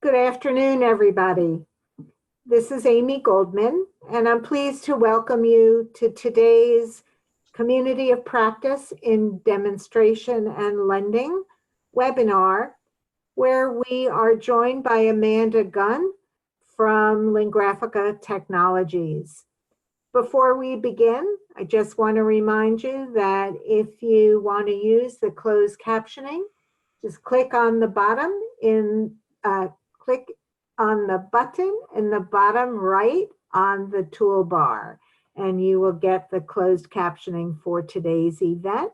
Good afternoon, everybody. This is Amy Goldman, and I'm pleased to welcome you to today's Community of Practice in Demonstration and Lending webinar, where we are joined by Amanda Gunn from Lingraphica Technologies. Before we begin, I just want to remind you that if you want to use the closed captioning, just click on the bottom click on the button in the bottom right on the toolbar, and you will get the closed captioning for today's event.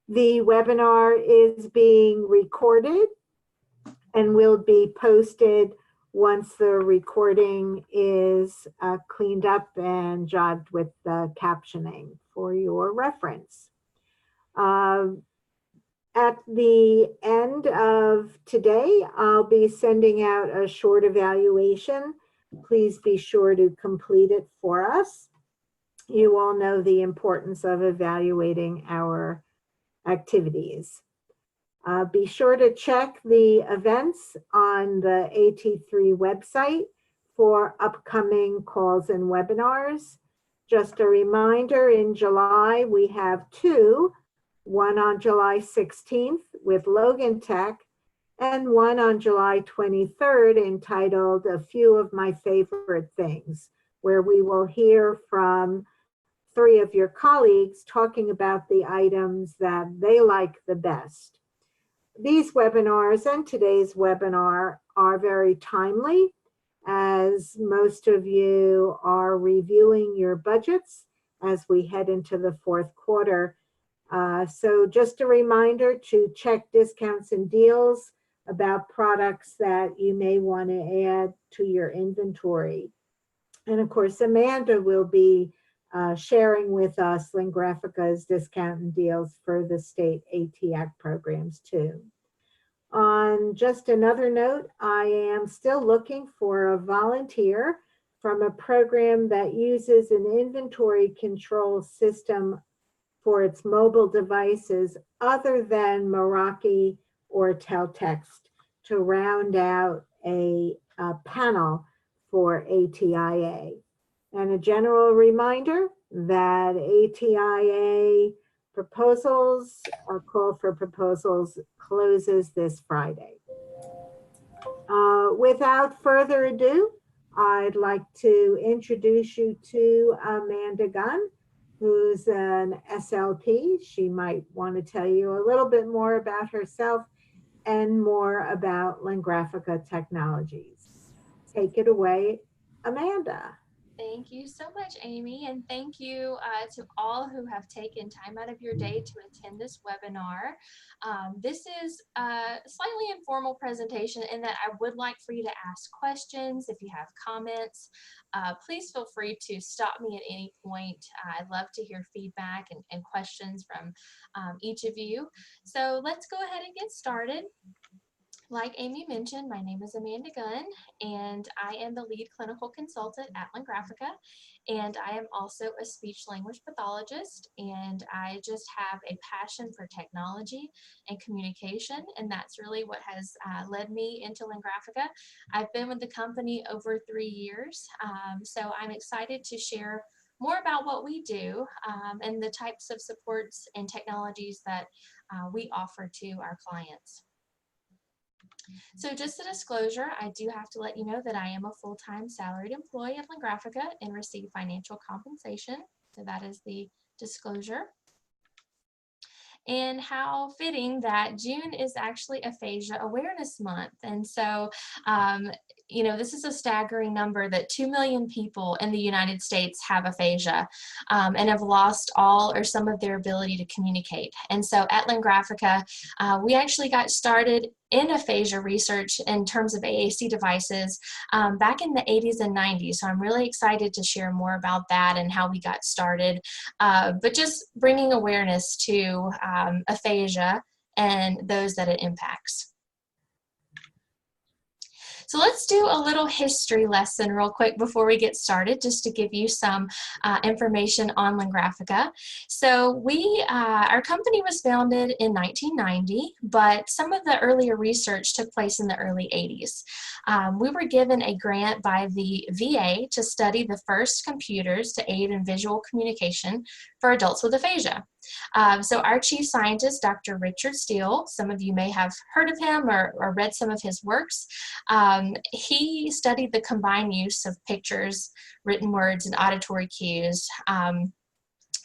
The webinar is being recorded and will be posted once the recording is cleaned up and jogged with the captioning for your reference. At the end of today, I'll be sending out a short evaluation. Please be sure to complete it for us. You all know the importance of evaluating our activities. Be sure to check the events on the AT3 website for upcoming calls and webinars. Just a reminder, in July, we have two. One on July 16th with Logan Tech, and one on July 23rd entitled A Few of My Favorite Things, where we will hear from three of your colleagues talking about the items that they like the best. These webinars and today's webinar are very timely, as most of you are reviewing your budgets as we head into the fourth quarter. So just a reminder to check discounts and deals about products that you may want to add to your inventory. And of course, Amanda will be sharing with us Lingraphica's discount and deals for the state AT programs too. On just another note, I am still looking for a volunteer from a program that uses an inventory control system for its mobile devices other than Meraki or Teltext to round out a panel for ATIA. And a general reminder that ATIA proposals, or call for proposals, closes this Friday. Without further ado, I'd like to introduce you to Amanda Gunn, who's an SLP. She might want to tell you a little bit more about herself and more about Lingraphica Technologies. Take it away, Amanda. Thank you so much, Amy, and thank you to all who have taken time out of your day to attend this webinar. This is a slightly informal presentation in that I would like for you to ask questions. If you have comments, please feel free to stop me at any point. I'd love to hear feedback and questions from each of you. So let's go ahead and get started. Like Amy mentioned, my name is Amanda Gunn, and I am the lead clinical consultant at Lingraphica, and I am also a speech language pathologist, and I just have a passion for technology and communication, and that's really what has led me into Lingraphica. I've been with the company over 3 years, so I'm excited to share more about what we do and the types of supports and technologies that we offer to our clients. So just a disclosure, I do have to let you know that I am a full-time salaried employee at Lingraphica and receive financial compensation. So that is the disclosure. And how fitting that June is actually Aphasia Awareness Month. And so, you know, this is a staggering number that 2 million people in the United States have aphasia and have lost all or some of their ability to communicate. And so at Lingraphica, we actually got started in aphasia research in terms of AAC devices back in the 80s and 90s. So I'm really excited to share more about that and how we got started, but just bringing awareness to aphasia and those that it impacts. So let's do a little history lesson real quick before we get started, just to give you some information on Lingraphica. So our company was founded in 1990, but some of the earlier research took place in the early 80s. We were given a grant by the VA to study the first computers to aid in visual communication for adults with aphasia. So our chief scientist, Dr. Richard Steele, some of you may have heard of him or read some of his works. He studied the combined use of pictures, written words, and auditory cues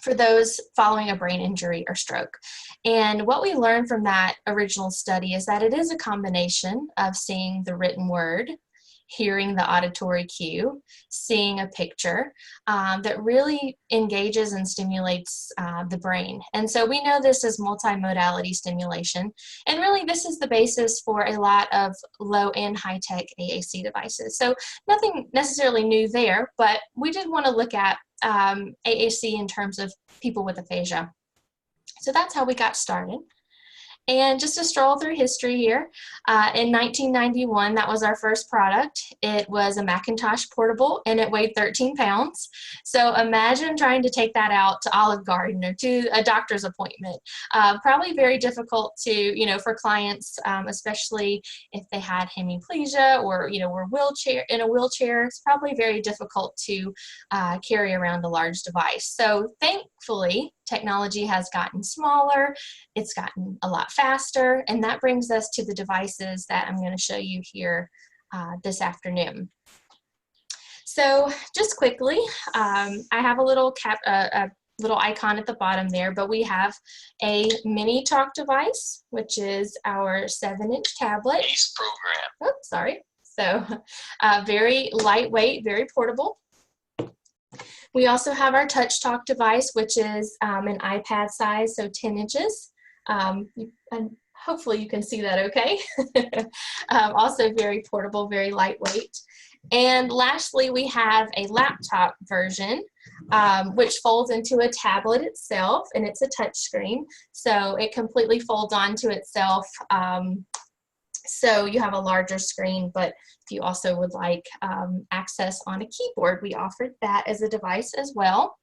for those following a brain injury or stroke. And what we learned from that original study is that it is a combination of seeing the written word, hearing the auditory cue, seeing a picture that really engages and stimulates the brain. And so we know this as multimodality stimulation. And really this is the basis for a lot of low and high-tech AAC devices. So nothing necessarily new there, but we did want to look at AAC in terms of people with aphasia. So that's how we got started. And just to stroll through history here, in 1991, that was our first product. It was a Macintosh Portable, and it weighed 13 pounds. So imagine trying to take that out to Olive Garden or to a doctor's appointment. Probably very difficult to, for clients, especially if they had hemiplegia or, were in a wheelchair. It's probably very difficult to carry around a large device. So thankfully, technology has gotten smaller, it's gotten a lot faster, and that brings us to the devices that I'm going to show you here this afternoon. So just quickly, I have a little little icon at the bottom there, but we have a mini talk device, which is our 7-inch tablet. Program. Oops, sorry. So very lightweight, very portable. We also have our touch talk device, which is an iPad size, so 10 inches. And hopefully you can see that okay. Also very portable, very lightweight. And lastly, we have a laptop version, which folds into a tablet itself, and it's a touch screen. So it completely folds onto itself. So you have a larger screen, but if you also would like access on a keyboard, we offered that as a device as well.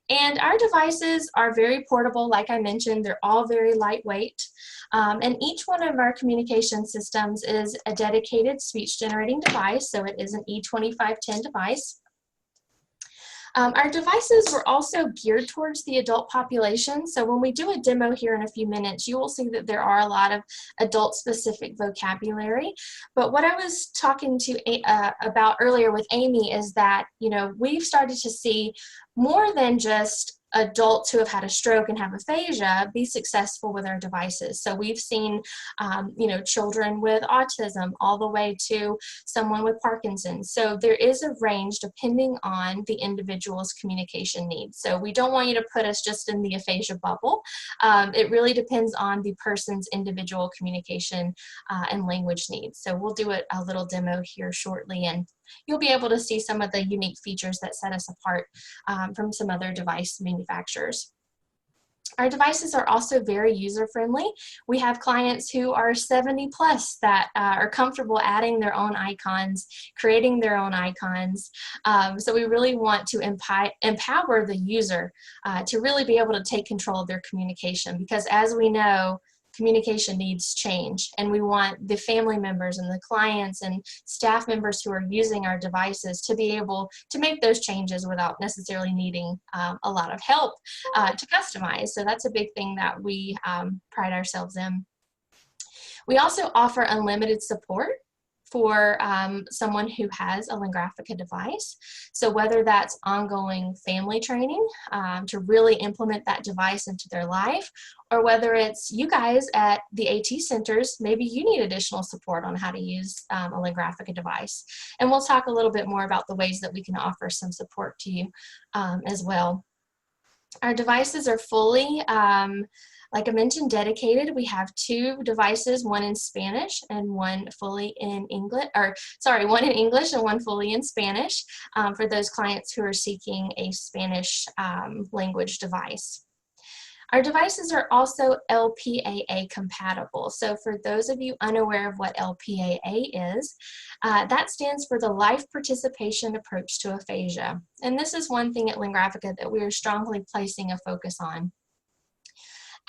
And our devices are very portable, like I mentioned, they're all very lightweight. And each one of our communication systems is a dedicated speech generating device, so it is an E2510 device. Our devices were also geared towards the adult population. So when we do a demo here in a few minutes, you will see that there are a lot of adult-specific vocabulary. But what I was talking about earlier with Amy is that, we've started to see more than just adults who have had a stroke and have aphasia be successful with our devices. So we've seen, children with autism all the way to someone with Parkinson's. So there is a range depending on the individual's communication needs. So we don't want you to put us just in the aphasia bubble. It really depends on the person's individual communication and language needs. So we'll do a little demo here shortly, and you'll be able to see some of the unique features that set us apart from some other device manufacturers. Our devices are also very user-friendly. We have clients who are 70 plus that are comfortable adding their own icons, creating their own icons. So we really want to empower the user to really be able to take control of their communication, because as we know, communication needs change, and we want the family members and the clients and staff members who are using our devices to be able to make those changes without necessarily needing a lot of help to customize. So that's a big thing that we pride ourselves in. We also offer unlimited support for someone who has a Lingraphica device. So whether that's ongoing family training to really implement that device into their life, or whether it's you guys at the AT centers, maybe you need additional support on how to use a Lingraphica device. And we'll talk a little bit more about the ways that we can offer some support to you as well. Our devices are fully, like I mentioned, dedicated. We have 2 devices, one in Spanish and one fully in English, one in English and one fully in Spanish for those clients who are seeking a Spanish language device. Our devices are also LPAA compatible. So for those of you unaware of what LPAA is, that stands for the Life Participation Approach to Aphasia. And this is one thing at Lingraphica that we are strongly placing a focus on.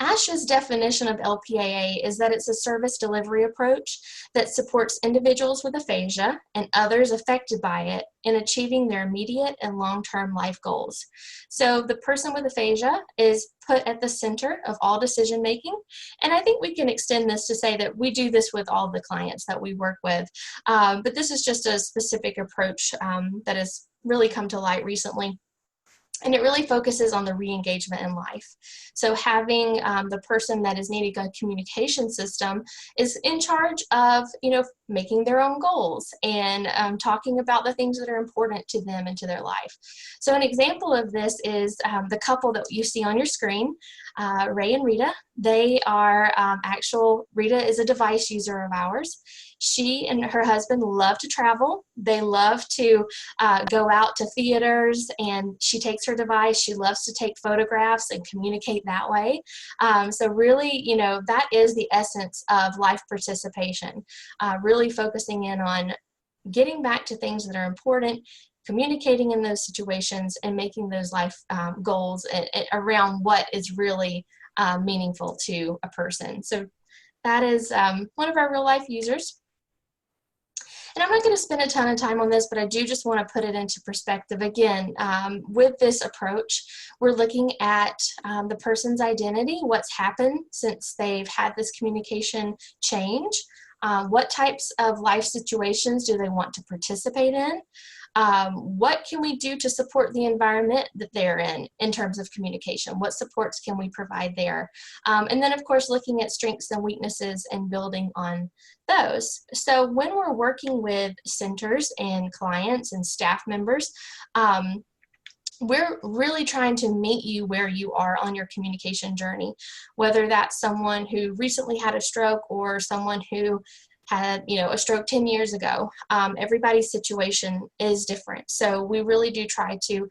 ASHA's definition of LPAA is that it's a service delivery approach that supports individuals with aphasia and others affected by it in achieving their immediate and long-term life goals. So the person with aphasia is put at the center of all decision making, and I think we can extend this to say that we do this with all the clients that we work with, but this is just a specific approach that has really come to light recently. And it really focuses on the re-engagement in life. So having the person that is needing a communication system is in charge of, making their own goals and talking about the things that are important to them and to their life. So an example of this is the couple that you see on your screen, Ray and Rita. They are Rita is a device user of ours. She and her husband love to travel. They love to go out to theaters, and she takes her device. She loves to take photographs and communicate that way. So really, that is the essence of life participation, really focusing in on getting back to things that are important, communicating in those situations, and making those life goals around what is really meaningful to a person. So that is one of our real life users. And I'm not going to spend a ton of time on this, but I do just want to put it into perspective. Again, with this approach, we're looking at the person's identity, what's happened since they've had this communication change, what types of life situations do they want to participate in, what can we do to support the environment that they're in terms of communication, what supports can we provide there, and then of course looking at strengths and weaknesses and building on those. So when we're working with centers and clients and staff members, we're really trying to meet you where you are on your communication journey, whether that's someone who recently had a stroke or someone who had a stroke 10 years ago. Everybody's situation is different. So we really do try to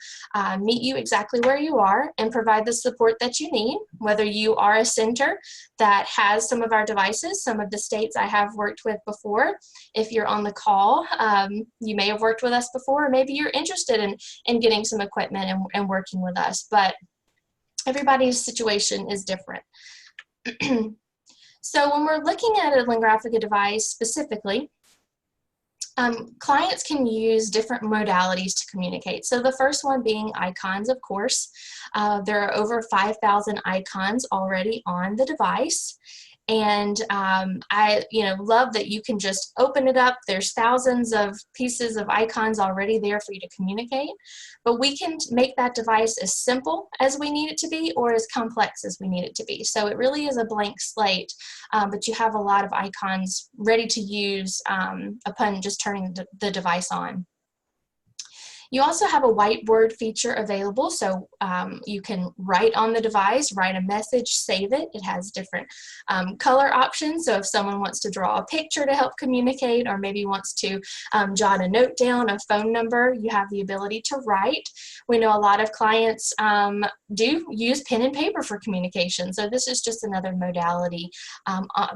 meet you exactly where you are and provide the support that you need, whether you are a center that has some of our devices, some of the states I have worked with before. If you're on the call, you may have worked with us before, or maybe you're interested in getting some equipment and working with us, but everybody's situation is different. So when we're looking at a Lingraphica device specifically, clients can use different modalities to communicate. So the first one being icons, of course. There are over 5,000 icons already on the device. And I love that you can just open it up. There's thousands of pieces of icons already there for you to communicate. But we can make that device as simple as we need it to be or as complex as we need it to be. So it really is a blank slate, but you have a lot of icons ready to use upon just turning the device on. You also have a whiteboard feature available, so you can write on the device, write a message, save it. It has different color options, so if someone wants to draw a picture to help communicate or maybe wants to jot a note down, a phone number, you have the ability to write. We know a lot of clients do use pen and paper for communication, so this is just another modality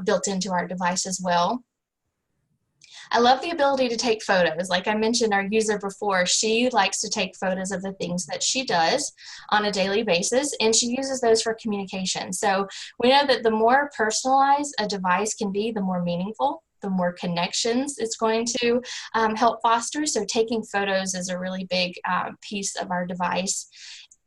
built into our device as well. I love the ability to take photos. Like I mentioned our user before, she likes to take photos of the things that she does on a daily basis, and she uses those for communication. So we know that the more personalized a device can be, the more meaningful, the more connections it's going to help foster. So taking photos is a really big piece of our device.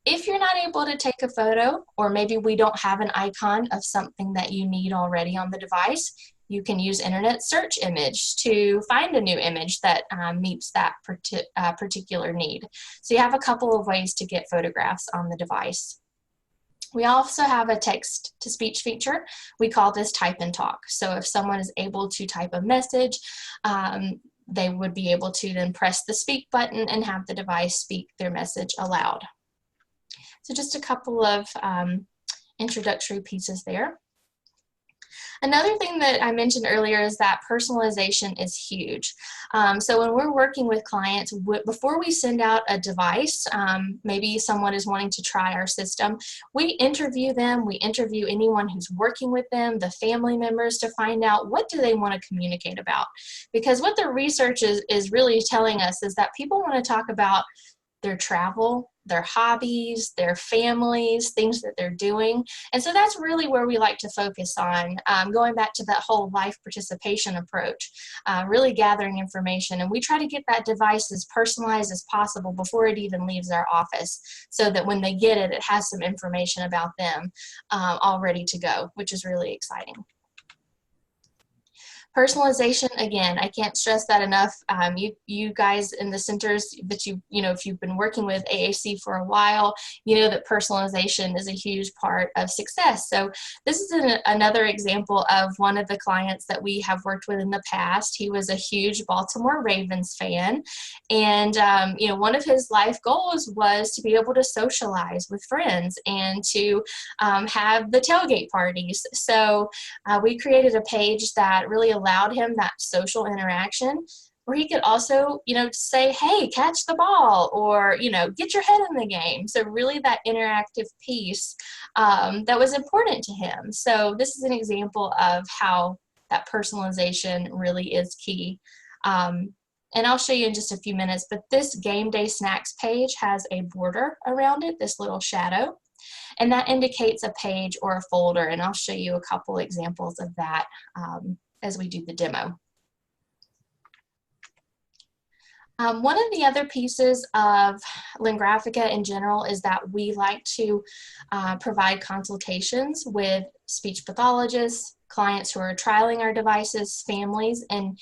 If you're not able to take a photo, or maybe we don't have an icon of something that you need already on the device, you can use internet search image to find a new image that meets that particular need. So you have a couple of ways to get photographs on the device. We also have a text-to-speech feature. We call this type and talk. So if someone is able to type a message, they would be able to then press the speak button and have the device speak their message aloud. So just a couple of introductory pieces there. Another thing that I mentioned earlier is that personalization is huge. So when we're working with clients, before we send out a device, maybe someone is wanting to try our system, we interview them, we interview anyone who's working with them, the family members, to find out what do they want to communicate about. Because what the research is really telling us is that people want to talk about their travel, their hobbies, their families, things that they're doing. And so that's really where we like to focus on, going back to that whole life participation approach, really gathering information. And we try to get that device as personalized as possible before it even leaves our office, so that when they get it, it has some information about them all ready to go, which is really exciting. Personalization, again, I can't stress that enough. You guys in the centers that if you've been working with AAC for a while, you know that personalization is a huge part of success. So this is another example of one of the clients that we have worked with in the past. He was a huge Baltimore Ravens fan, and one of his life goals was to be able to socialize with friends and to have the tailgate parties. So we created a page that really allowed him that social interaction, where he could also, say, hey, catch the ball, or, get your head in the game. So really that interactive piece that was important to him. So this is an example of how that personalization really is key. And I'll show you in just a few minutes, but this game day snacks page has a border around it, this little shadow, and that indicates a page or a folder. And I'll show you a couple examples of that as we do the demo. One of the other pieces of Lingraphica in general is that we like to provide consultations with speech pathologists, clients who are trialing our devices, families, and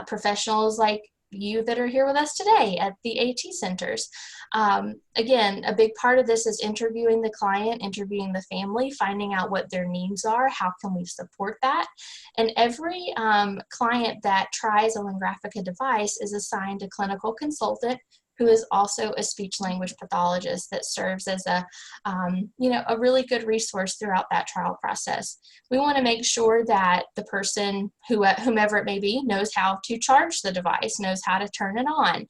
professionals like you that are here with us today at the AT centers. Again, a big part of this is interviewing the client, interviewing the family, finding out what their needs are, how can we support that. And every client that tries a Lingraphica device is assigned a clinical consultant who is also a speech language pathologist that serves as a really good resource throughout that trial process. We want to make sure that the person, whomever it may be, knows how to charge the device, knows how to turn it on,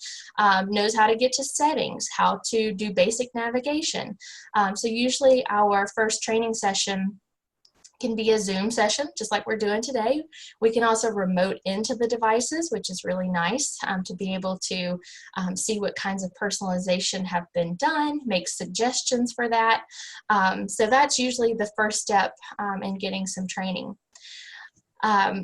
knows how to get to settings, how to do basic navigation. So usually our first training session can be a Zoom session, just like we're doing today. We can also remote into the devices, which is really nice to be able to see what kinds of personalization have been done, make suggestions for that. So that's usually the first step in getting some training.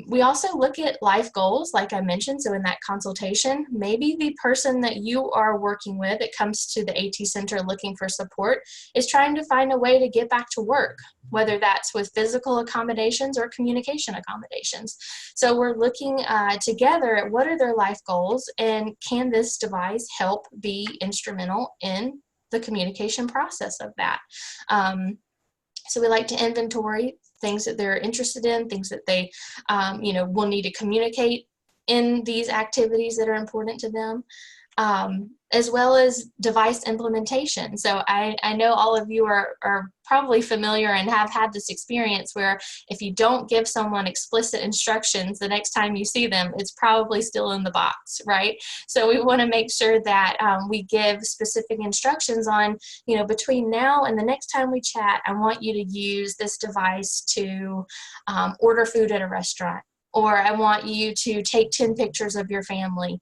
We also look at life goals, like I mentioned. So in that consultation, maybe the person that you are working with that comes to the AT Center looking for support is trying to find a way to get back to work, whether that's with physical accommodations or communication accommodations. So we're looking together at what are their life goals, and can this device help be instrumental in the communication process of that. So we like to inventory things that they're interested in, things that they will need to communicate in these activities that are important to them, as well as device implementation. So I know all of you are probably familiar and have had this experience where if you don't give someone explicit instructions, the next time you see them, it's probably still in the box, right? So we want to make sure that we give specific instructions on, between now and the next time we chat, I want you to use this device to order food at a restaurant, or I want you to take 10 pictures of your family.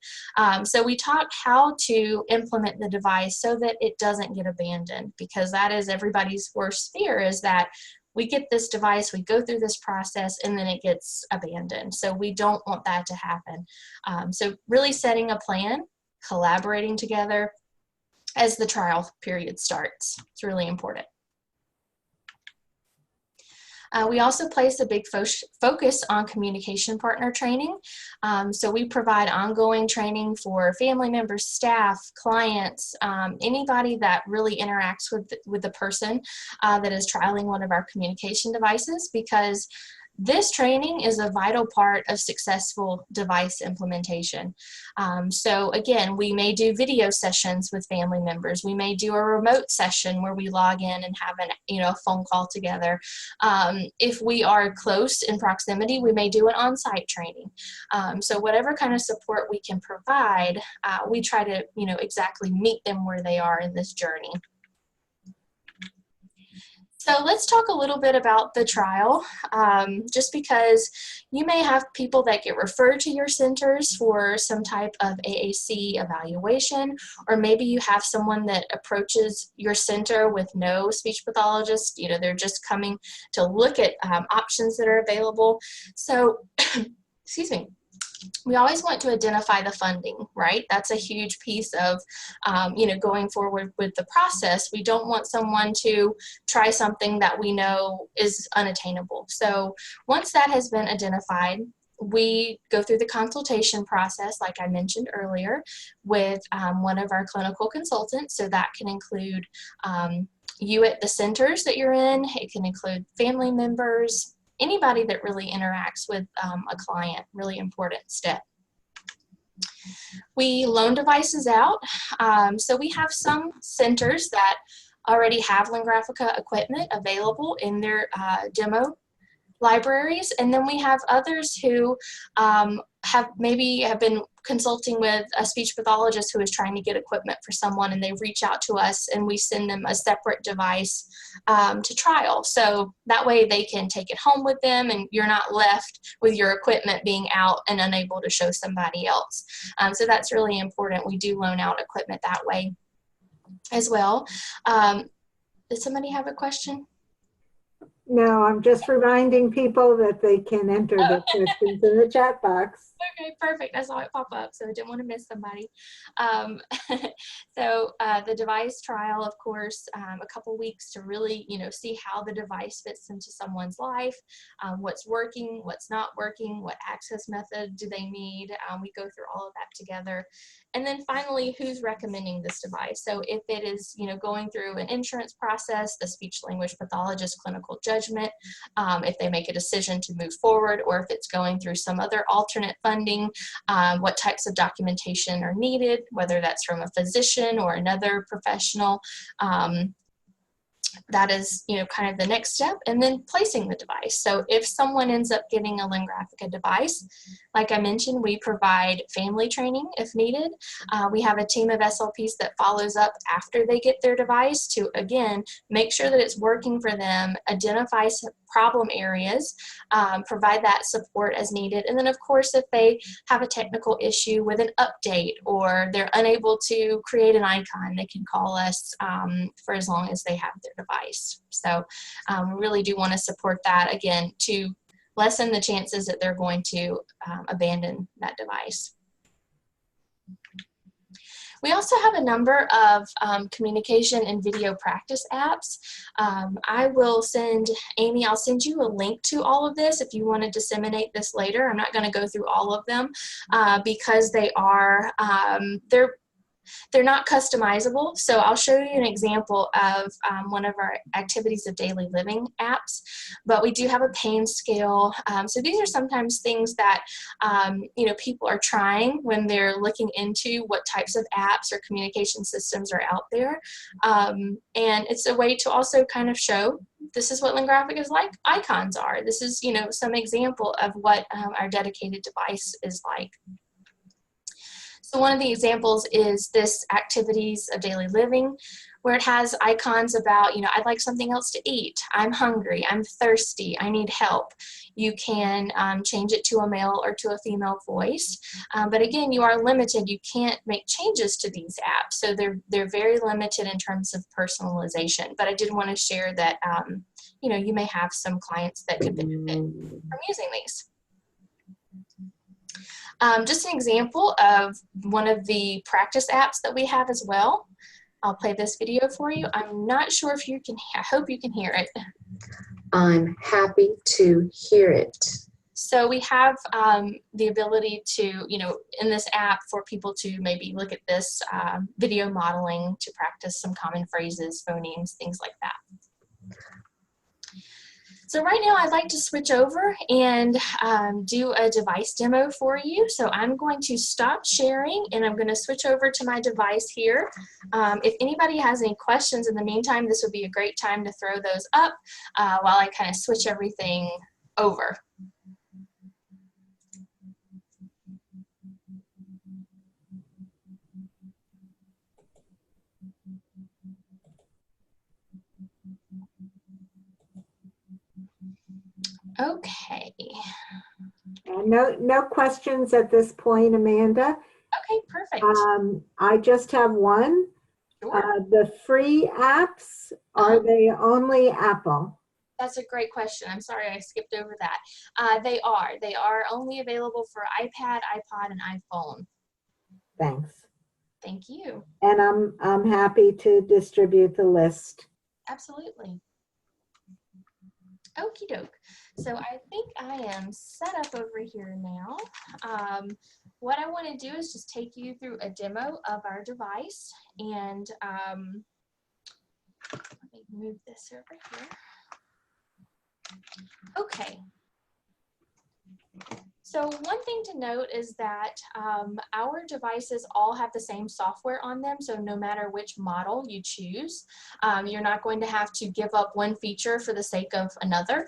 So we taught how to implement the device so that it doesn't get abandoned, because that is everybody's worst fear, is that we get this device, we go through this process, and then it gets abandoned. So we don't want that to happen. So really setting a plan, collaborating together as the trial period starts. It's really important. We also place a big focus on communication partner training. So we provide ongoing training for family members, staff, clients, anybody that really interacts with the person that is trialing one of our communication devices, because This training is a vital part of successful device implementation. So again, we may do video sessions with family members. We may do a remote session where we log in and have a phone call together. If we are close in proximity, we may do an on-site training. So whatever kind of support we can provide, we try to exactly meet them where they are in this journey. So let's talk a little bit about the trial, just because you may have people that get referred to your centers for some type of AAC evaluation, or maybe you have someone that approaches your center with no speech pathologist. They're just coming to look at options that are available. So, excuse me. We always want to identify the funding, right? That's a huge piece of, going forward with the process. We don't want someone to try something that we know is unattainable. So once that has been identified, we go through the consultation process, like I mentioned earlier, with one of our clinical consultants. So that can include you at the centers that you're in. It can include family members, anybody that really interacts with a client. Really important step. We loan devices out. So we have some centers that already have Lingraphica equipment available in their demo libraries, and then we have others who have been consulting with a speech pathologist who is trying to get equipment for someone, and they reach out to us and we send them a separate device to trial. So that way they can take it home with them and you're not left with your equipment being out and unable to show somebody else. So that's really important. We do loan out equipment that way as well. Does somebody have a question? No, I'm just reminding people that they can enter their questions in the chat box. Okay, perfect. I saw it pop up, so I didn't want to miss somebody. So the device trial, of course, a couple weeks to really, see how the device fits into someone's life, what's working, what's not working, what access method do they need. We go through all of that together. And then finally, who's recommending this device? So if it is, going through an insurance process, the speech language pathologist clinical judgment, if they make a decision to move forward, or if it's going through some other alternate funding, what types of documentation are needed, whether that's from a physician or another professional. That is, kind of the next step, and then placing the device. So if someone ends up getting a Lingraphica device, like I mentioned, we provide family training if needed. We have a team of SLPs that follows up after they get their device to, again, make sure that it's working for them, identify some problem areas, provide that support as needed. And then, of course, if they have a technical issue with an update or they're unable to create an icon, they can call us for as long as they have their device. So we really do want to support that, again, to lessen the chances that they're going to abandon that device. We also have a number of communication and video practice apps. I will send, Amy, I'll send you a link to all of this if you want to disseminate this later. I'm not going to go through all of them because they are, they're not customizable. So I'll show you an example of one of our activities of daily living apps, but we do have a pain scale. So these are sometimes things that, people are trying when they're looking into what types of apps or communication systems are out there. And it's a way to also kind of show this is what Lingraphica's icons are. This is, some example of what our dedicated device is like. So one of the examples is this activities of daily living, where it has icons about, I'd like something else to eat, I'm hungry, I'm thirsty, I need help. You can change it to a male or to a female voice. But again, you are limited. You can't make changes to these apps. So they're very limited in terms of personalization. But I did want to share that, you may have some clients that could benefit from using these. Just an example of one of the practice apps that we have as well. I'll play this video for you. I'm not sure if you can, I hope you can hear it. I'm happy to hear it. So we have the ability to, in this app for people to maybe look at this video modeling to practice some common phrases, phonemes, things like that. So right now I'd like to switch over and do a device demo for you. So I'm going to stop sharing and I'm going to switch over to my device here. If anybody has any questions in the meantime, this would be a great time to throw those up while I kind of switch everything over. Okay. No questions at this point, Amanda. Okay, perfect. I just have one. Sure. The free apps, are they only Apple? That's a great question. I'm sorry I skipped over that. They are only available for iPad, iPod, and iPhone. Thanks. Thank you. And I'm happy to distribute the list. Absolutely. Okie doke. So I think I am set up over here now. What I want to do is just take you through a demo of our device, and let me move this over here. Okay. So one thing to note is that our devices all have the same software on them, so no matter which model you choose, you're not going to have to give up one feature for the sake of another.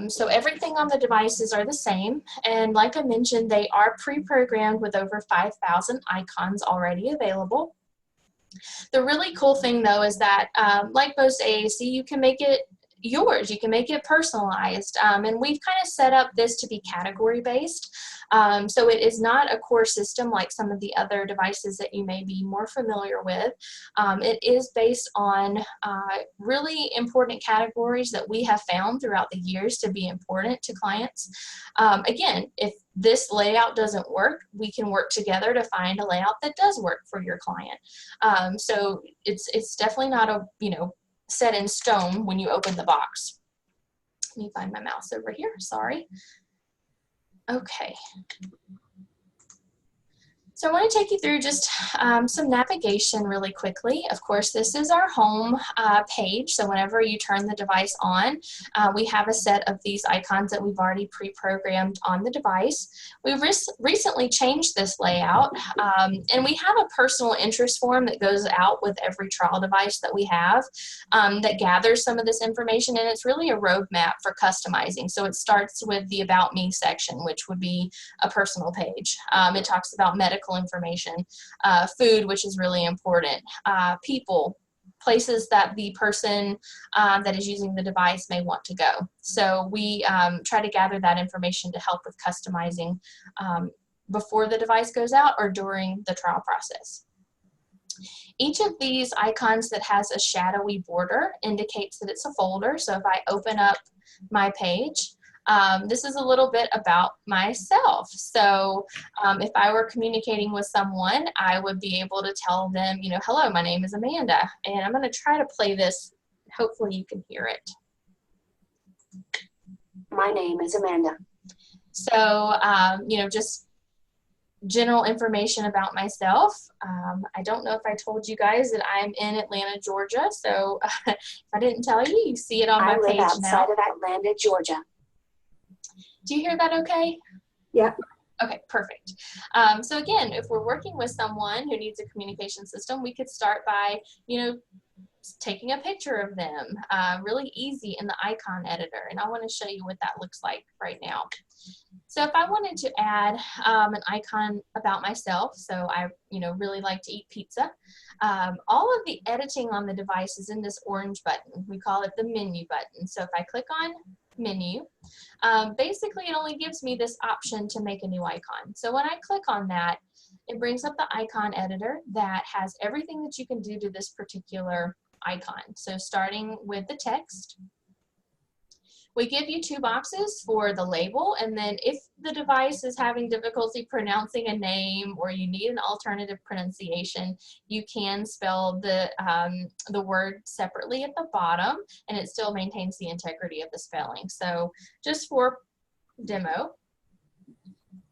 So everything on the devices are the same, and like I mentioned, they are pre-programmed with over 5,000 icons already available. The really cool thing though is that like most AAC, you can make it yours, you can make it personalized, and we've kind of set up this to be category based, so it is not a core system like some of the other devices that you may be more familiar with. It is based on really important categories that we have found throughout the years to be important to clients. Again, if this layout doesn't work, we can work together to find a layout that does work for your client. So it's definitely not a, set in stone when you open the box. Let me find my mouse over here, sorry. Okay. So I want to take you through just some navigation really quickly. Of course, this is our home page. So whenever you turn the device on, we have a set of these icons that we've already pre-programmed on the device. We recently changed this layout, and we have a personal interest form that goes out with every trial device that we have that gathers some of this information, and it's really a roadmap for customizing. So it starts with the About Me section, which would be a personal page. It talks about medical information, food, which is really important, people, places that the person that is using the device may want to go. So we try to gather that information to help with customizing before the device goes out or during the trial process. Each of these icons that has a shadowy border indicates that it's a folder. So if I open up my page, this is a little bit about myself. So if I were communicating with someone, I would be able to tell them, hello, my name is Amanda, and I'm going to try to play this. Hopefully you can hear it. My name is Amanda. So, just general information about myself. I don't know if I told you guys that I'm in Atlanta, Georgia. So if I didn't tell you, you see it on my page now. I live outside of Atlanta, Georgia. Do you hear that okay? Yeah. Okay, perfect. So again, if we're working with someone who needs a communication system, we could start by, taking a picture of them, really easy in the icon editor. And I want to show you what that looks like right now. So if I wanted to add an icon about myself, so I really like to eat pizza, all of the editing on the device is in this orange button. We call it the menu button. So if I click on menu, basically it only gives me this option to make a new icon. So when I click on that, it brings up the icon editor that has everything that you can do to this particular icon. So starting with the text, we give you two boxes for the label, and then if the device is having difficulty pronouncing a name or you need an alternative pronunciation, you can spell the word separately at the bottom, and it still maintains the integrity of the spelling. So just for demo,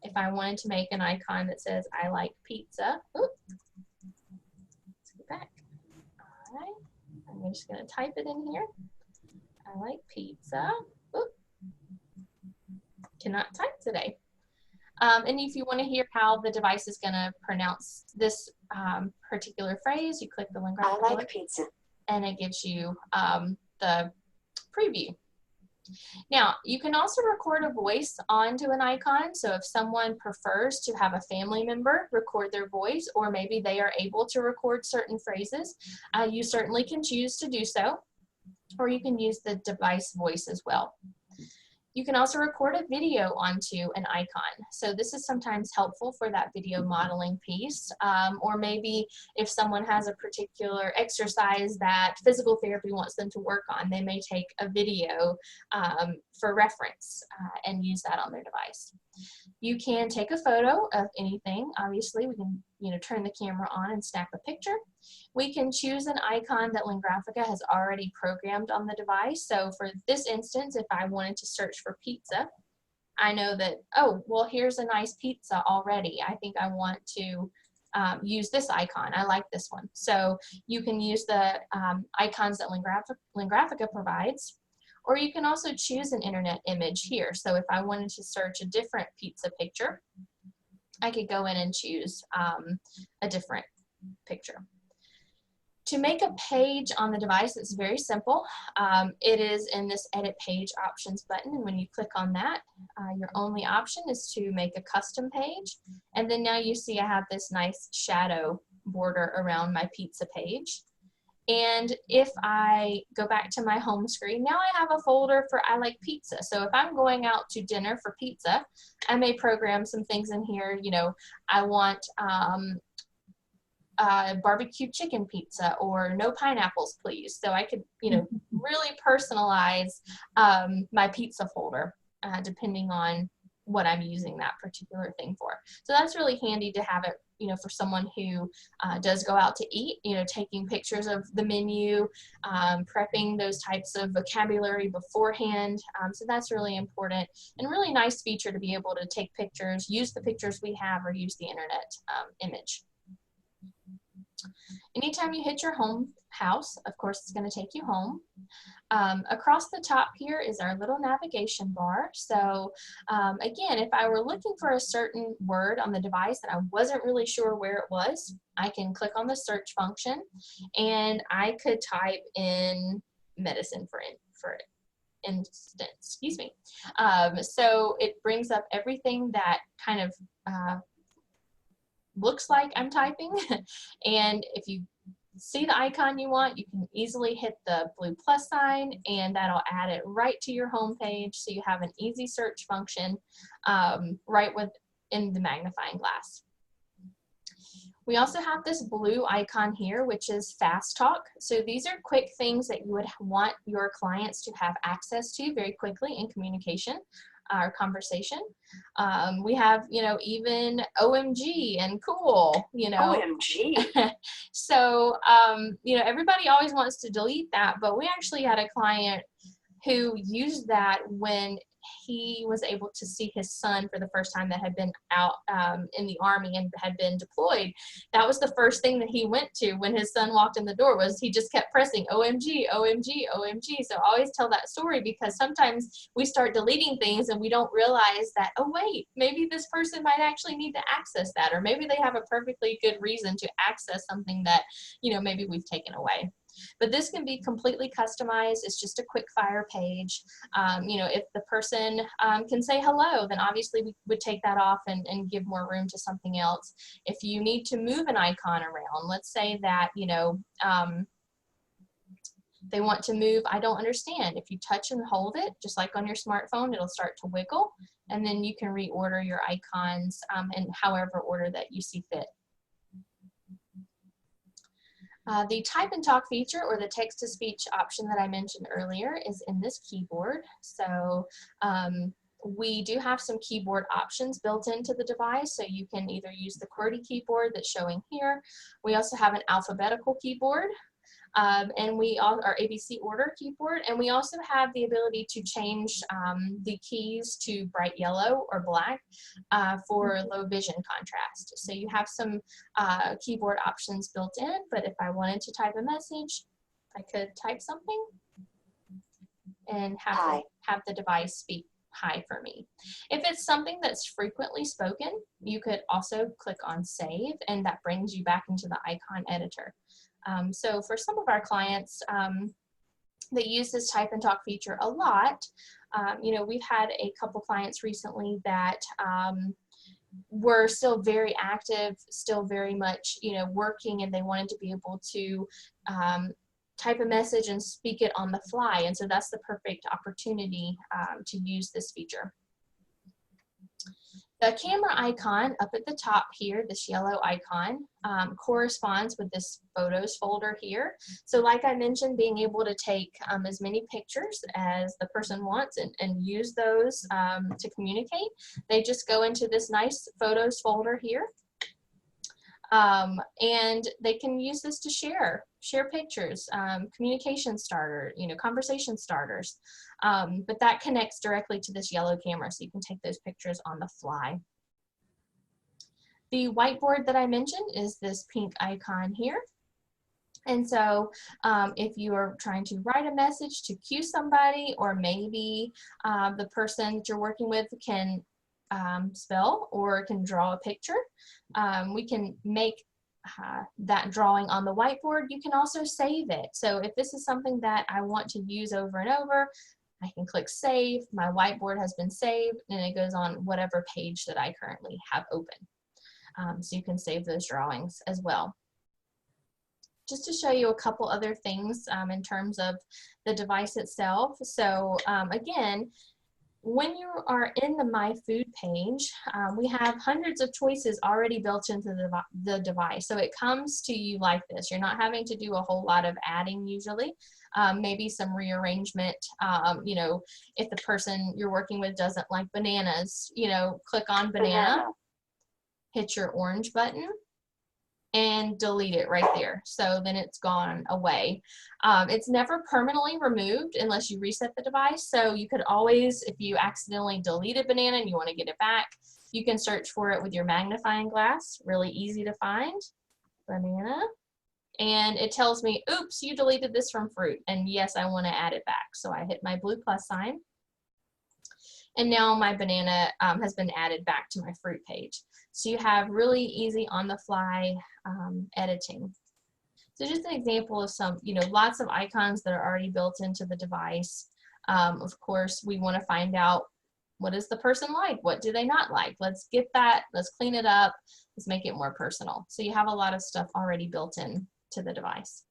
if I wanted to make an icon that says I like pizza, oops, let's go back. All right, I'm just going to type it in here. I like pizza. cannot type today. And if you want to hear how the device is going to pronounce this particular phrase, you click the I Lingraphica like pizza. and it gives you the preview. Now, you can also record a voice onto an icon. So if someone prefers to have a family member record their voice, or maybe they are able to record certain phrases, you certainly can choose to do so, or you can use the device voice as well. You can also record a video onto an icon. So this is sometimes helpful for that video modeling piece, or maybe if someone has a particular exercise that physical therapy wants them to work on, they may take a video for reference and use that on their device. You can take a photo of anything. Obviously, we can turn the camera on and snap a picture. We can choose an icon that Lingraphica has already programmed on the device. So for this instance, if I wanted to search for pizza, I know that, oh, well, here's a nice pizza already. I think I want to use this icon. I like this one. So you can use the icons that Lingraphica provides, or you can also choose an internet image here. So if I wanted to search a different pizza picture, I could go in and choose a different picture. To make a page on the device, it's very simple. It is in this Edit Page Options button, and when you click on that, your only option is to make a custom page. And then now you see I have this nice shadow border around my pizza page. And if I go back to my home screen, now I have a folder for I like pizza. So if I'm going out to dinner for pizza, I may program some things in here. I want barbecue chicken pizza, or no pineapples, please. So I could, really personalize my pizza folder depending on what I'm using that particular thing for. So that's really handy to have it, for someone who does go out to eat, taking pictures of the menu, prepping those types of vocabulary beforehand. So that's really important, and really nice feature to be able to take pictures, use the pictures we have, or use the internet image. Anytime you hit your home house, of course, it's going to take you home. Across the top here is our little navigation bar. So again, if I were looking for a certain word on the device and I wasn't really sure where it was, I can click on the search function and I could type in medicine for instance, excuse me. So it brings up everything that kind of looks like I'm typing. And if you see the icon you want, you can easily hit the blue plus sign and that'll add it right to your home page. So you have an easy search function right within the magnifying glass. We also have this blue icon here, which is Fast Talk. So these are quick things that you would want your clients to have access to very quickly in communication. Our conversation. We have, even OMG and cool, OMG. So, everybody always wants to delete that, but we actually had a client who used that when he was able to see his son for the first time that had been out in the Army and had been deployed. That was the first thing that he went to when his son walked in the door, was he just kept pressing OMG, OMG, OMG. So I always tell that story because sometimes we start deleting things and we don't realize that, oh wait, maybe this person might actually need to access that, or maybe they have a perfectly good reason to access something that, maybe we've taken away. But this can be completely customized. It's just a quick fire page. If the person can say hello, then obviously we would take that off and give more room to something else. If you need to move an icon around, let's say that, they want to move, I don't understand. If you touch and hold it, just like on your smartphone, it'll start to wiggle, and then you can reorder your icons in however order that you see fit. The type and talk feature, or the text-to-speech option that I mentioned earlier, is in this keyboard. So we do have some keyboard options built into the device, so you can either use the QWERTY keyboard that's showing here. We also have an alphabetical keyboard, and we all our ABC order keyboard, and we also have the ability to change the keys to bright yellow or black for low vision contrast. So you have some keyboard options built in, but if I wanted to type a message, I could type something and have the device speak hi for me. If it's something that's frequently spoken, you could also click on save, and that brings you back into the icon editor. So for some of our clients that use this type and talk feature a lot, you know, we've had a couple clients recently that were still very active, still very much, you know, working, and they wanted to be able to type a message and speak it on the fly. And so that's the perfect opportunity to use this feature. The camera icon up at the top here, this yellow icon, corresponds with this photos folder here. So like I mentioned, being able to take as many pictures as the person wants and use those to communicate, they just go into this nice photos folder here. And they can use this to share pictures, communication starter, you know, conversation starters. But that connects directly to this yellow camera, so you can take those pictures on the fly. The whiteboard that I mentioned is this pink icon here. And so if you are trying to write a message to cue somebody, or maybe the person that you're working with can spell or can draw a picture, we can make that drawing on the whiteboard. You can also save it. So if this is something that I want to use over and over, I can click save. My whiteboard has been saved, and it goes on whatever page that I currently have open. So you can save those drawings as well. Just to show you a couple other things in terms of the device itself. So again, when you are in the My Food page, we have hundreds of choices already built into the device. So it comes to you like this. You're not having to do a whole lot of adding usually. Maybe some rearrangement, you know, if the person you're working with doesn't like bananas, you know, click on banana, hit your orange button, and delete it right there. So then it's gone away. It's never permanently removed unless you reset the device. So you could always, if you accidentally deleted banana and you want to get it back, you can search for it with your magnifying glass. Really easy to find. Banana. And it tells me, oops, you deleted this from fruit. And yes, I want to add it back. So I hit my blue plus sign. And now my banana has been added back to my fruit page. So you have really easy on the fly editing. So just an example of some, you know, lots of icons that are already built into the device. Of course, we want to find out, what does the person like? What do they not like? Let's get that, let's clean it up, let's make it more personal. So you have a lot of stuff already built in to the device.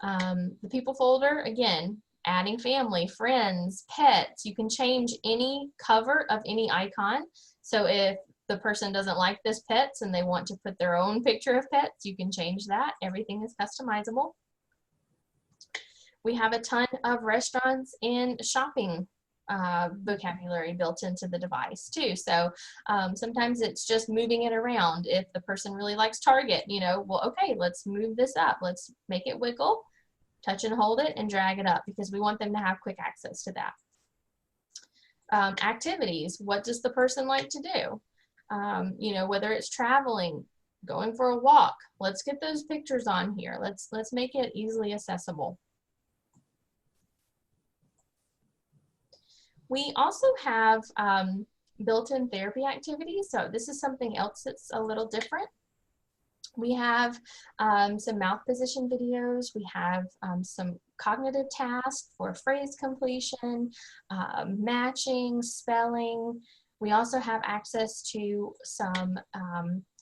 The people folder, again, adding family, friends, pets. You can change any cover of any icon. So if the person doesn't like this pets and they want to put their own picture of pets, you can change that. Everything is customizable. We have a ton of restaurants and shopping vocabulary built into the device too. So sometimes it's just moving it around. If the person really likes Target, you know, well, okay, let's move this up. Let's make it wiggle, touch and hold it, and drag it up, because we want them to have quick access to that. Activities, what does the person like to do? You know, whether it's traveling, going for a walk, let's get those pictures on here. Let's make it easily accessible. We also have built-in therapy activities. So this is something else that's a little different. We have some mouth position videos. We have some cognitive tasks for phrase completion, matching, spelling. We also have access to some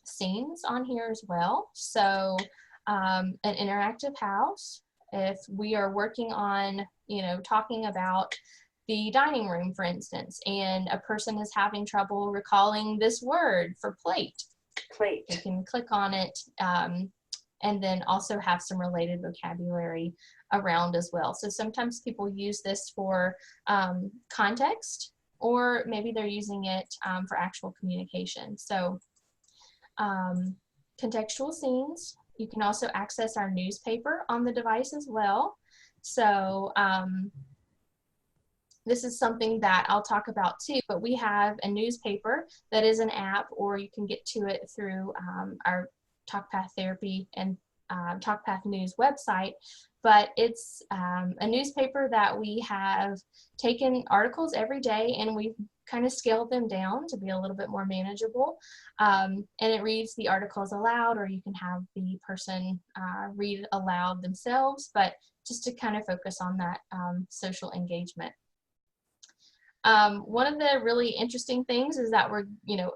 scenes on here as well. So an interactive house. If we are working on, you know, talking about the dining room, for instance, and a person is having trouble recalling this word for plate. You can click on it and then also have some related vocabulary around as well. So sometimes people use this for context, or maybe they're using it for actual communication. So contextual scenes. You can also access our newspaper on the device as well. So this is something that I'll talk about too, but we have a newspaper that is an app, or you can get to it through our TalkPath Therapy and TalkPath News website, but it's a newspaper that we have taken articles every day and we've kind of scaled them down to be a little bit more manageable. And it reads the articles aloud, or you can have the person read aloud themselves, but just to kind of focus on that social engagement. One of the really interesting things is that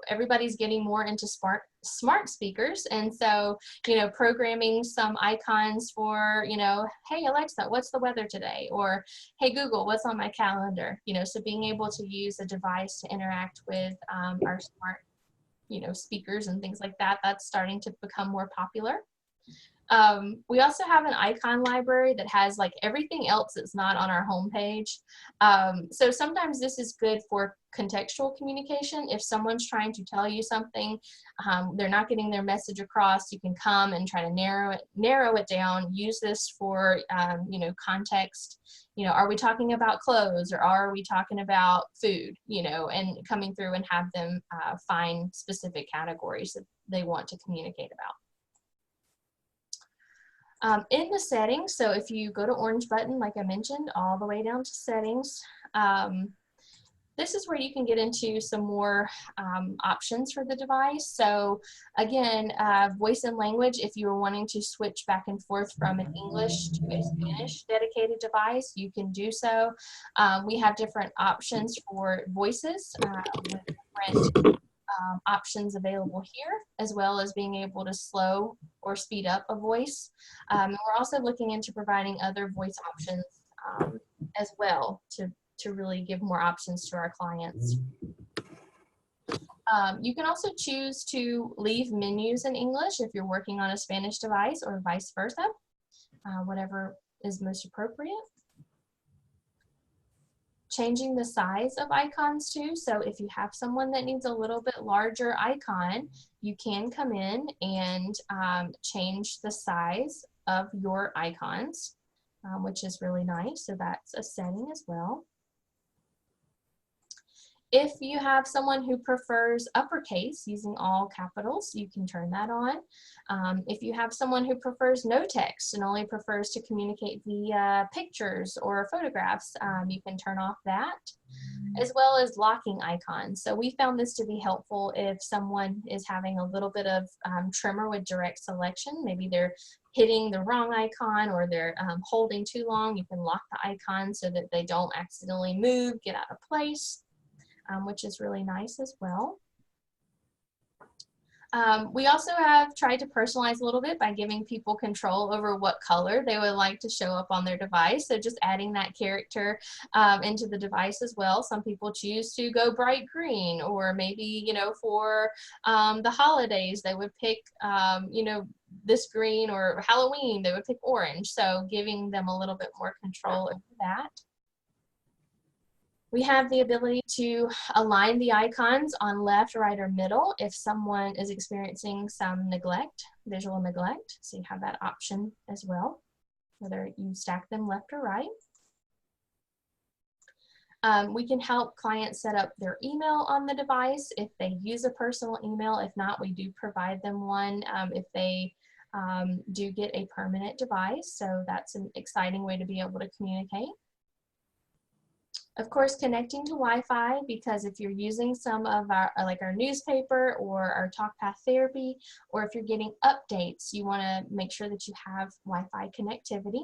everybody's getting more into smart speakers. And so, programming some icons for, hey, Alexa, what's the weather today? Or, hey, Google, what's on my calendar? So being able to use a device to interact with our smart, speakers and things like that, that's starting to become more popular. We also have an icon library that has like everything else that's not on our homepage. So sometimes this is good for contextual communication. If someone's trying to tell you something, they're not getting their message across, you can come and try to narrow it down. Use this for, context. Are we talking about clothes, or are we talking about food, and coming through and have them find specific categories that they want to communicate about. In the settings, so if you go to orange button, like I mentioned, all the way down to settings, this is where you can get into some more options for the device. So again, voice and language, if you were wanting to switch back and forth from an English to a Spanish dedicated device, you can do so. We have different options for voices with different options available here, as well as being able to slow or speed up a voice. And we're also looking into providing other voice options as well to really give more options to our clients. You can also choose to leave menus in English if you're working on a Spanish device, or vice versa, whatever is most appropriate. Changing the size of icons too. So if you have someone that needs a little bit larger icon, you can come in and change the size of your icons, which is really nice. So that's a setting as well. If you have someone who prefers uppercase using all capitals, you can turn that on. If you have someone who prefers no text and only prefers to communicate via pictures or photographs, you can turn off that, as well as locking icons. So we found this to be helpful if someone is having a little bit of tremor with direct selection. Maybe they're hitting the wrong icon, or they're holding too long. You can lock the icon so that they don't accidentally move, get out of place. Which is really nice as well. We also have tried to personalize a little bit by giving people control over what color they would like to show up on their device. So just adding that character into the device as well. Some people choose to go bright green, or maybe, for the holidays, they would pick, this green, or Halloween, they would pick orange. So giving them a little bit more control over that. We have the ability to align the icons on left, right, or middle if someone is experiencing some neglect, visual neglect. So you have that option as well, whether you stack them left or right. We can help clients set up their email on the device if they use a personal email. If not, we do provide them one if they do get a permanent device. So that's an exciting way to be able to communicate. Of course, connecting to Wi-Fi, because if you're using some of our, like our newspaper or our TalkPath therapy, or if you're getting updates, you want to make sure that you have Wi-Fi connectivity.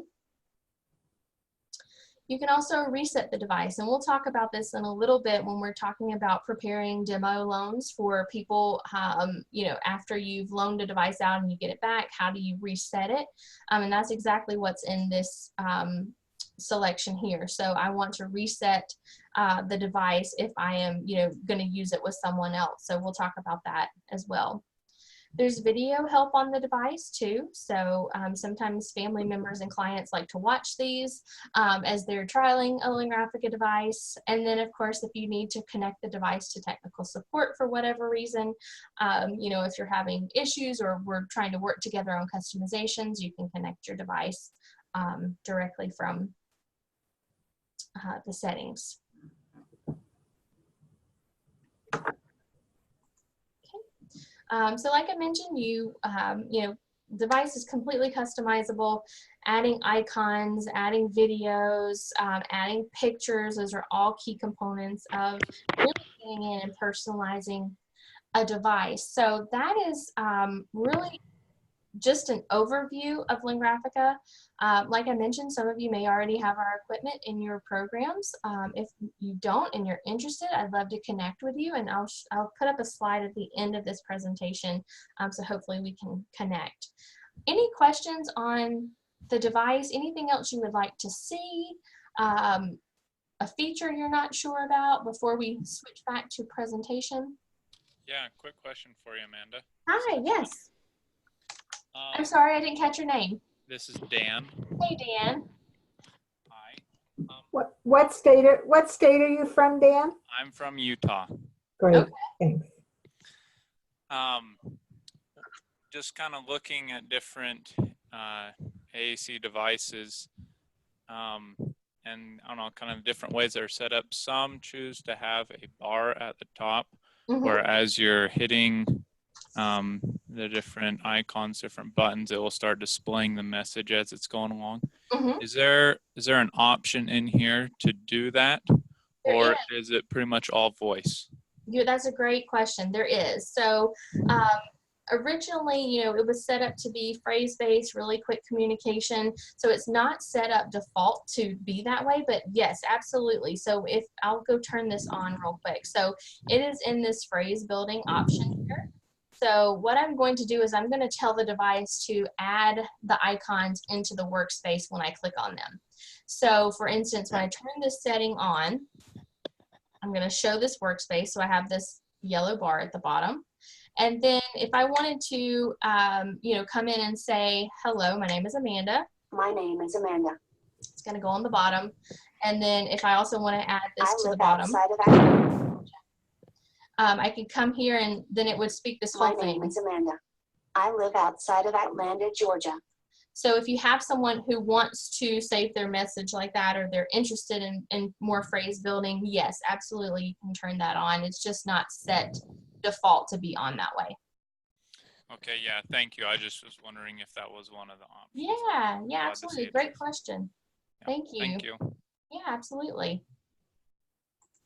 You can also reset the device, and we'll talk about this in a little bit when we're talking about preparing demo loans for people, after you've loaned a device out and you get it back, how do you reset it? And that's exactly what's in this selection here. So I want to reset the device if I am, going to use it with someone else. So we'll talk about that as well. There's video help on the device too. So sometimes family members and clients like to watch these as they're trialing a Lingraphica device. And then of course, if you need to connect the device to technical support for whatever reason, if you're having issues or we're trying to work together on customizations, you can connect your device directly from the settings. So like I mentioned, you device is completely customizable, adding icons, adding videos, adding pictures. Those are all key components of really getting in and personalizing a device. So that is really just an overview of Lingraphica. Like I mentioned, some of you may already have our equipment in your programs. If you don't and you're interested, I'd love to connect with you, and I'll put up a slide at the end of this presentation, so hopefully we can connect. Any questions on the device? Anything else you would like to see? A feature you're not sure about before we switch back to presentation? Yeah, quick question for you, Amanda. Hi, yes. I'm sorry, I didn't catch your name. This is Dan. Hey, Dan. Hi. What state are you from, Dan? I'm from Utah. Great, Okay. thanks. Just kind of looking at different AAC devices, and I don't know, kind of different ways they're set up. Some choose to have a bar at the top, where as you're hitting the different icons, different buttons, it will start displaying the message as it's going along. Is there an option in here to do that, or is it pretty much all voice? Yeah, that's a great question. There is. So originally, you know, it was set up to be phrase-based, really quick communication. So it's not set up default to be that way, but yes, absolutely. So if I'll go turn this on real quick. So it is in this phrase building option here. So what I'm going to do is I'm going to tell the device to add the icons into the workspace when I click on them. So for instance, when I turn this setting on, I'm going to show this workspace. So I have this yellow bar at the bottom. And then if I wanted to, you know, come in and say, hello, my name is Amanda. My name is Amanda. It's going to go on the bottom. And then if I also want to add this to the bottom, outside of that. I could come here and then it would speak this whole My thing. name is Amanda. I live outside of Atlanta, Georgia. So if you have someone who wants to save their message like that, or they're interested in more phrase building, yes, absolutely, you can turn that on. It's just not set default to be on that way. Okay, yeah, thank you. I just was wondering if that was one of the options. Yeah, Glad to see absolutely. it. Great question. Yeah, Thank you. Thank you. Yeah, absolutely.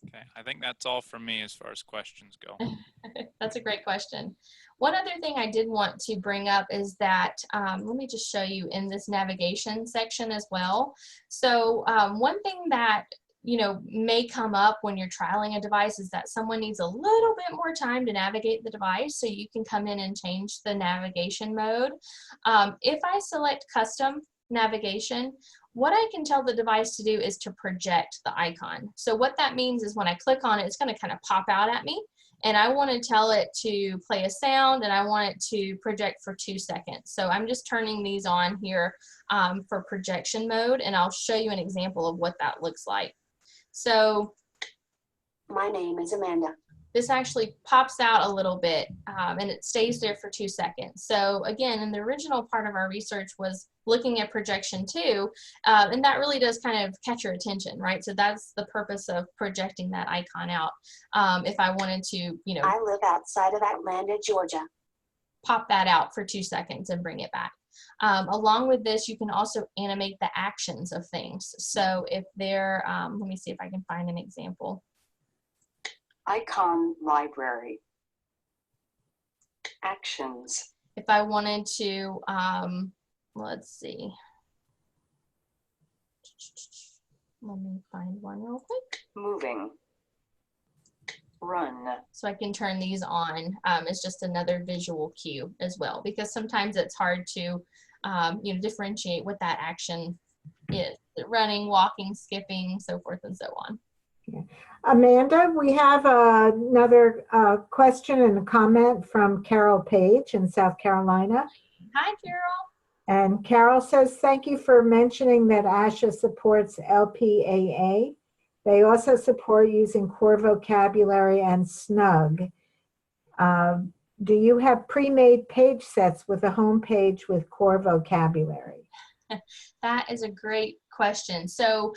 Okay, I think that's all for me as far as questions go. That's a great question. One other thing I did want to bring up is that, let me just show you in this navigation section as well. So one thing that, you know, may come up when you're trialing a device is that someone needs a little bit more time to navigate the device. So you can come in and change the navigation mode. If I select custom navigation, what I can tell the device to do is to project the icon. So what that means is when I click on it, it's going to kind of pop out at me. And I want to tell it to play a sound, and I want it to project for 2 seconds. So I'm just turning these on here for projection mode, and I'll show you an example of what that looks like. So My name is Amanda. this actually pops out a little bit and it stays there for 2 seconds. So again, in the original part of our research was looking at projection 2, and that really does kind of catch your attention, right? So that's the purpose of projecting that icon out. If I wanted to, you know, I live outside of Atlanta, Georgia. pop that out for 2 seconds and bring it back. Along with this, you can also animate the actions of things. So if they're, let me see if I can find an example. Icon library. Actions. If I wanted to, let's see. Let me find one real quick. Moving. Run. So I can turn these on. It's just another visual cue as well, because sometimes it's hard to, you know, differentiate what that action is. Running, walking, skipping, so forth and so on. Yeah. Amanda, we have another question and a comment from Carol Page in South Carolina. Hi, Carol. And Carol says, thank you for mentioning that ASHA supports LPAA. They also support using core vocabulary and SNUG. Do you have pre-made page sets with a home page with core vocabulary? That is a great question. So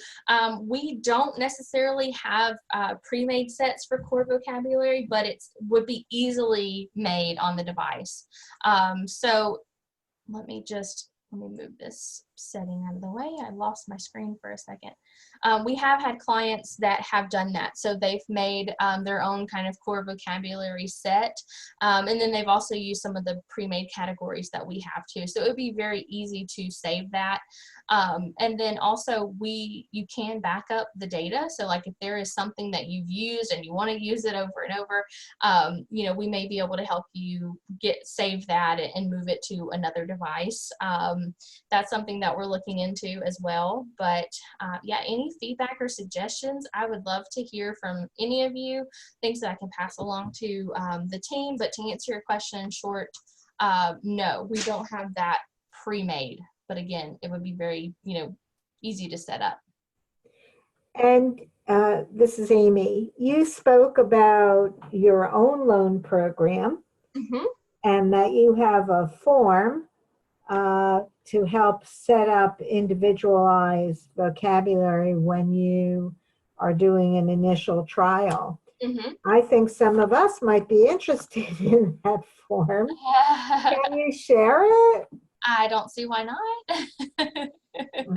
we don't necessarily have pre-made sets for core vocabulary, but it would be easily made on the device. So let me move this setting out of the way. I lost my screen for a second. We have had clients that have done that. So they've made their own kind of core vocabulary set. And then they've also used some of the pre-made categories that we have too. So it would be very easy to save that. And then also you can back up the data. So like if there is something that you've used and you want to use it over and over, you know, we may be able to help you save that and move it to another device. That's something that we're looking into as well. But yeah, any feedback or suggestions, I would love to hear from any of you, things that I can pass along to the team. But to answer your question in short, no, we don't have that pre-made. But again, it would be very, you know, easy to set up. And this is Amy. You spoke about your own loan program and that you have a form to help set up individualized vocabulary when you are doing an initial trial. I think some of us might be interested in that form. Can you share it? I don't see why not.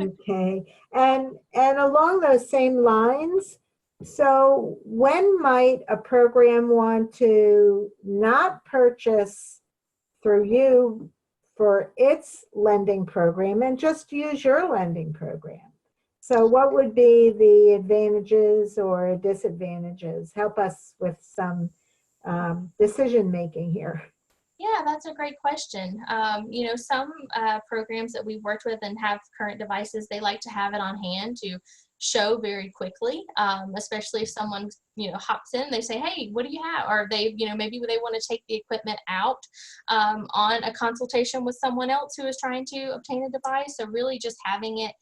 Okay. And along those same lines, so when might a program want to not purchase through you for its lending program and just use your lending program? So what would be the advantages or disadvantages? Help us with some decision making here. Yeah, that's a great question. You know, some programs that we've worked with and have current devices, they like to have it on hand to show very quickly, especially if someone, you know, hops in, they say, hey, what do you have? Or they, you know, maybe they want to take the equipment out on a consultation with someone else who is trying to obtain a device. So really just having it,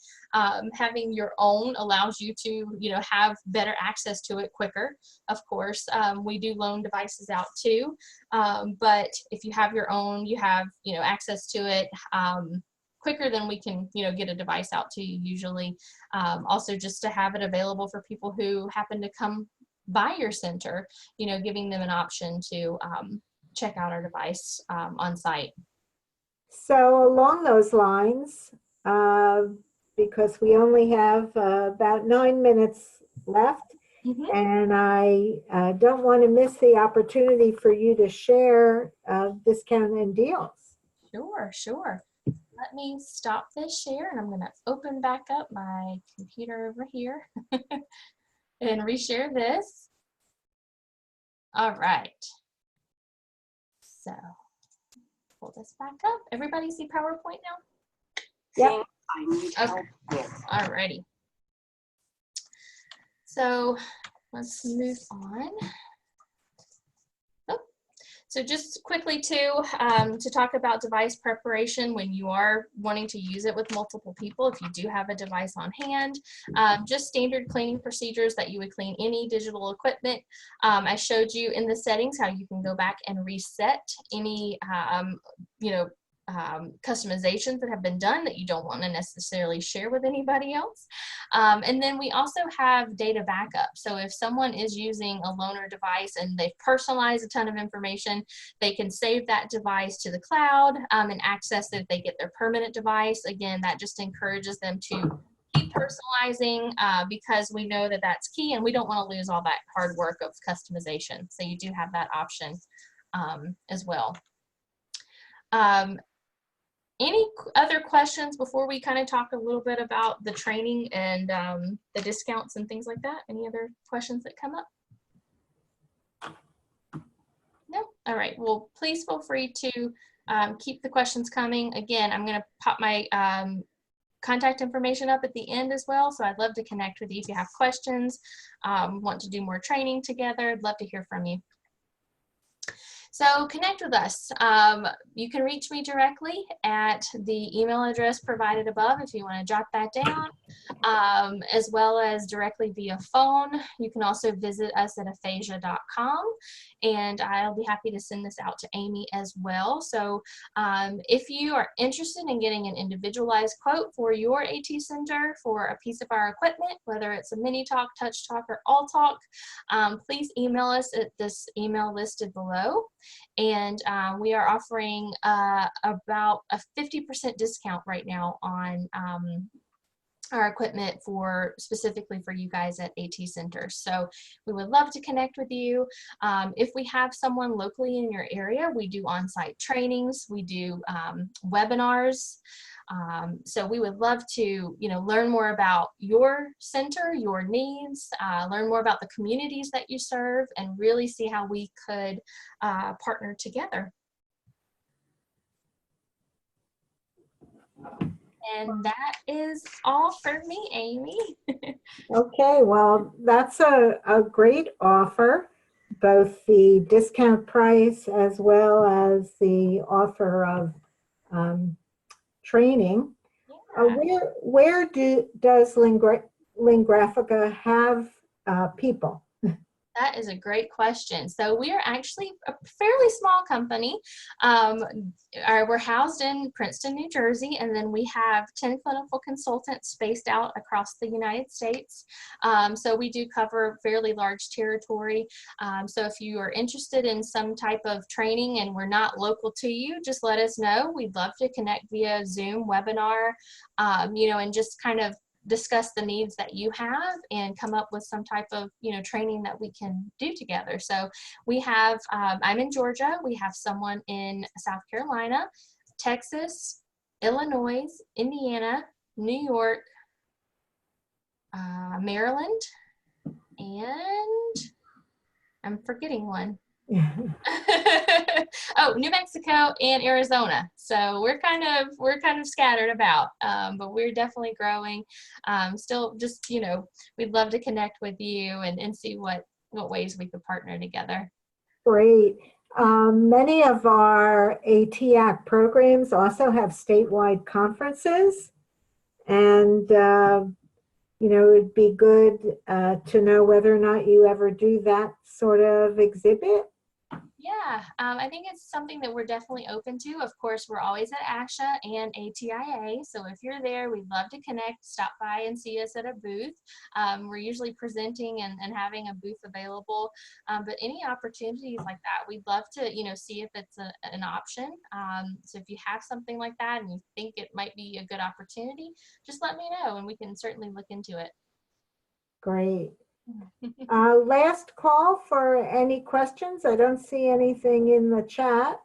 having your own allows you to, you know, have better access to it quicker. Of course, we do loan devices out too. But if you have your own, you have, you know, access to it quicker than we can, you know, get a device out to you usually. Also just to have it available for people who happen to come by your center, you know, giving them an option to check out our device on site. So along those lines, because we only have about 9 minutes left, and I don't want to miss the opportunity for you to share discount and deals. Sure, sure. Let me stop this share and I'm going to open back up my computer over here and reshare this. All right. So pull this back up. Everybody see PowerPoint now? Yep. Okay. All righty. So let's move on. So just quickly too, to talk about device preparation when you are wanting to use it with multiple people, if you do have a device on hand, just standard cleaning procedures that you would clean any digital equipment. I showed you in the settings how you can go back and reset any, you know, customizations that have been done that you don't want to necessarily share with anybody else. And then we also have data backup. So if someone is using a loaner device and they've personalized a ton of information, they can save that device to the cloud and access it if they get their permanent device. Again, that just encourages them to keep personalizing because we know that that's key and we don't want to lose all that hard work of customization. So you do have that option as well. Any other questions before we kind of talk a little bit about the training and the discounts and things like that? Any other questions that come up? No? All right. Well, please feel free to keep the questions coming. Again, I'm going to pop my contact information up at the end as well. So I'd love to connect with you if you have questions, want to do more training together. I'd love to hear from you. So connect with us. You can reach me directly at the email address provided above if you want to jot that down, as well as directly via phone. You can also visit us at aphasia.com, and I'll be happy to send this out to Amy as well. So if you are interested in getting an individualized quote for your AT center for a piece of our equipment, whether it's a mini talk, touch talk, or all talk, please email us at this email listed below. And we are offering about a 50% discount right now on our equipment specifically for you guys at AT Center. So we would love to connect with you. If we have someone locally in your area, we do on-site trainings, we do webinars. So we would love to, learn more about your center, your needs, learn more about the communities that you serve, and really see how we could partner together. And that is all for me, Amy. Okay, well, that's a great offer, both the discount price as well as the offer of training. Yeah. Where does Lingraphica have people? That is a great question. So we are actually a fairly small company. We're housed in Princeton, New Jersey, and then we have 10 clinical consultants spaced out across the United States. So we do cover fairly large territory. So if you are interested in some type of training and we're not local to you, just let us know. We'd love to connect via Zoom webinar, and just kind of discuss the needs that you have and come up with some type of training that we can do together. So we have I'm in Georgia, we have someone in South Carolina, Texas, Illinois, Indiana, New York, Maryland, and I'm forgetting one. Oh, New Mexico and Arizona. So we're kind of scattered about, but we're definitely growing. Still, just we'd love to connect with you and see what ways we could partner together. Great. Many of our ATAC programs also have statewide conferences, and it'd be good to know whether or not you ever do that sort of exhibit. Yeah, I think it's something that we're definitely open to. Of course, we're always at ASHA and ATIA, so if you're there, we'd love to connect, stop by and see us at a booth. We're usually presenting and having a booth available, but any opportunities like that, we'd love to, see if it's an option. So if you have something like that and you think it might be a good opportunity, just let me know and we can certainly look into it. Great. Last call for any questions. I don't see anything in the chat.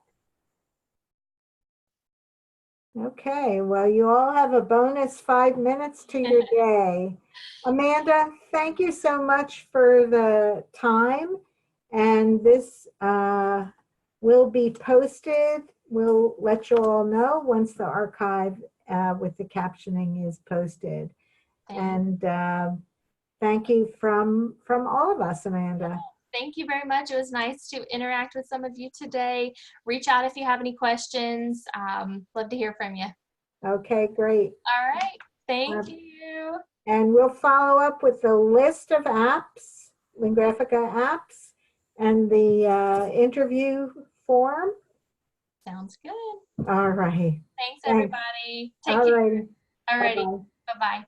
Okay, well, you all have a bonus 5 minutes to your day. Amanda, thank you so much for the time. And this will be posted. We'll let you all know once the archive with the captioning is posted. And thank you from all of us, Amanda. Thank you very much. It was nice to interact with some of you today. Reach out if you have any questions. Love to hear from you. Okay, great. All right. Thank you. And we'll follow up with the list of apps, Lingraphica apps, and the interview form. Sounds good. All right. Thanks, everybody. Take All care. right. All righty. Bye-bye.